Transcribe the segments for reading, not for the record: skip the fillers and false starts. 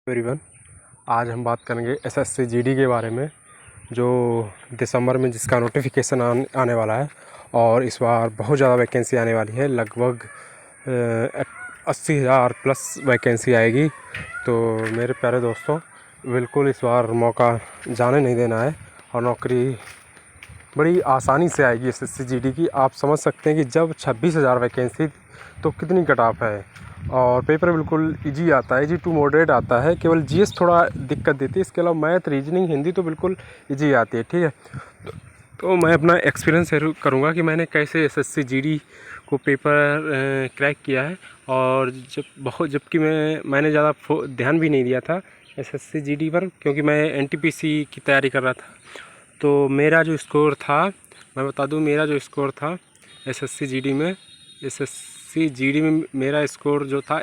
Everyone, आज हम बात करेंगे एसएससी जीडी के बारे में, जो दिसंबर में जिसका नोटिफिकेशन आने वाला है। और इस बार बहुत ज़्यादा वैकेंसी आने वाली है, लगभग 80,000 प्लस वैकेंसी आएगी। तो मेरे प्यारे दोस्तों, बिल्कुल इस बार मौका जाने नहीं देना है और नौकरी बड़ी आसानी से आएगी एसएससी जीडी की। आप समझ सकते हैं कि जब 26,000 वैकेंसी तो कितनी कट ऑफ है। और पेपर बिल्कुल इजी आता है, इजी टू मॉडरेट आता है। केवल जीएस थोड़ा दिक्कत देती है, इसके अलावा मैथ, रीजनिंग, हिंदी तो बिल्कुल इजी आती है। ठीक है, तो मैं अपना एक्सपीरियंस शेयर करूँगा कि मैंने कैसे एसएससी जीडी को पेपर क्रैक किया है। और जबकि मैंने ज़्यादा ध्यान भी नहीं दिया था एसएससी जीडी पर, क्योंकि मैं एनटीपीसी की तैयारी कर रहा था। तो मेरा जो स्कोर था, मैं बता दूं, मेरा जो स्कोर था एसएससी जीडी में मेरा स्कोर जो था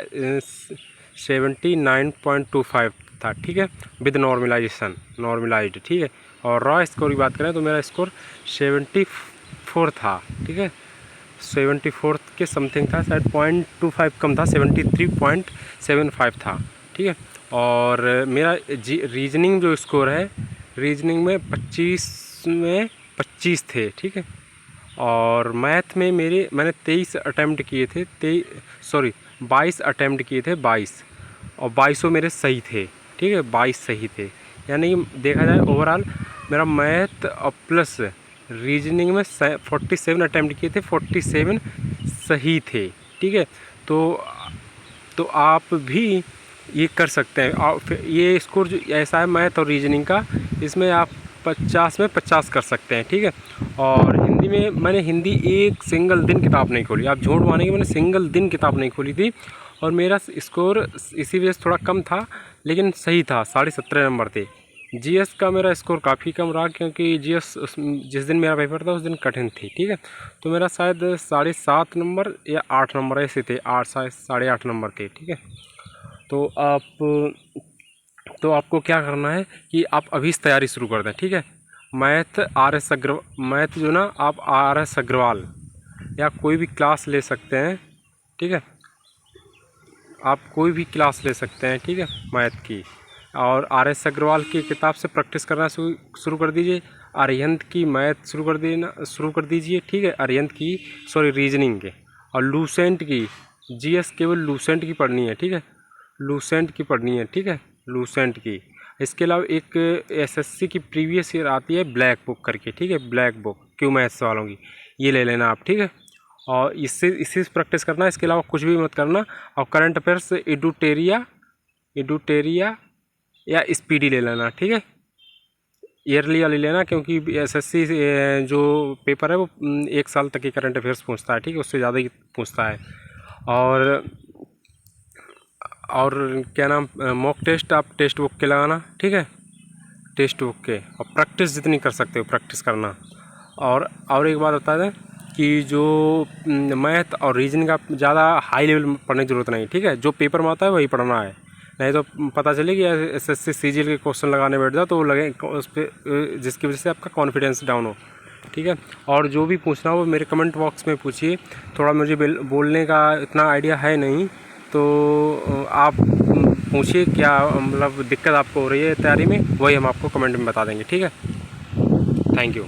79.25 था। ठीक है, विद नॉर्मलाइज्ड। ठीक है, और रॉ स्कोर की बात करें तो मेरा स्कोर 74 था। ठीक है, 74 के समथिंग था, शायद 0.25 कम था, 73.75 था। ठीक है, और मेरा रीजनिंग जो स्कोर है, रीजनिंग में 25 थे। ठीक है, और मैथ में मैंने 23 अटैम्प्ट किए थे, 22 अटैम्प्ट किए थे, 22, और 22 मेरे सही थे। ठीक है, 22 सही थे। यानी देखा जाए ओवरऑल मेरा मैथ और प्लस रीजनिंग में 47 अटैम्प्ट किए थे, 47 सही थे। ठीक है, तो आप भी ये कर सकते हैं। और ये स्कोर जो ऐसा है मैथ और रीजनिंग का, इसमें आप 50 में 50 कर सकते हैं। ठीक है, और हिंदी में मैंने एक सिंगल दिन किताब नहीं खोली। आप झूठ मानेंगे, मैंने सिंगल दिन किताब नहीं खोली थी। और मेरा स्कोर इसी वजह से थोड़ा कम था, लेकिन सही था, 17.5 नंबर थे। जीएस का मेरा स्कोर काफ़ी कम रहा, क्योंकि जीएस जिस दिन मेरा पेपर था उस दिन कठिन थी। ठीक है, तो मेरा शायद 7.5 नंबर या 8 नंबर ऐसे थे, 8 नंबर थे। ठीक है, तो आपको क्या करना है कि आप अभी से तैयारी शुरू कर दें। ठीक है, मैथ जो ना, आप RS अग्रवाल या कोई भी क्लास ले सकते हैं। ठीक है, आप कोई भी क्लास ले सकते हैं। ठीक है, मैथ की, और RS अग्रवाल की किताब से प्रैक्टिस करना शुरू कर दीजिए। अरिहंत की मैथ शुरू कर दीजिए। ठीक है, अरिहंत की रीजनिंग के, और लूसेंट की जीएस केवल लूसेंट की पढ़नी है। ठीक है, लूसेंट की पढ़नी है। ठीक है, लूसेंट की। इसके अलावा एक एसएससी की प्रीवियस ईयर आती है ब्लैक बुक करके। ठीक है, ब्लैक बुक क्यों मैथ्स वालों की, ये ले लेना आप। ठीक है, और इससे से प्रैक्टिस करना, इसके अलावा कुछ भी मत करना। और करंट अफेयर्स एडुटेरिया या स्पीडी ले लेना। ठीक है, ईयरली वाली लेना, क्योंकि एसएससी जो पेपर है वो 1 साल तक की करंट अफेयर्स पूछता है। ठीक है, उससे ज़्यादा ही पूछता है। और क्या नाम, मॉक टेस्ट आप टेक्स्ट बुक के लगाना। ठीक है, टेक्स्ट बुक के, और प्रैक्टिस जितनी कर सकते हो प्रैक्टिस करना। और एक बात बता दें कि जो मैथ और रीजनिंग का ज़्यादा हाई लेवल पढ़ने की ज़रूरत नहीं। ठीक है, जो पेपर में आता है वही पढ़ना है, नहीं तो पता चले कि एसएससी सीजीएल के क्वेश्चन लगाने बैठ जाओ तो लगे उस पर, जिसकी वजह से आपका कॉन्फिडेंस डाउन हो। ठीक है, और जो भी पूछना हो मेरे कमेंट बॉक्स में पूछिए। थोड़ा मुझे बोलने का इतना आइडिया है नहीं, तो आप पूछिए क्या मतलब दिक्कत आपको हो रही है तैयारी में, वही हम आपको कमेंट में बता देंगे। ठीक है, थैंक यू।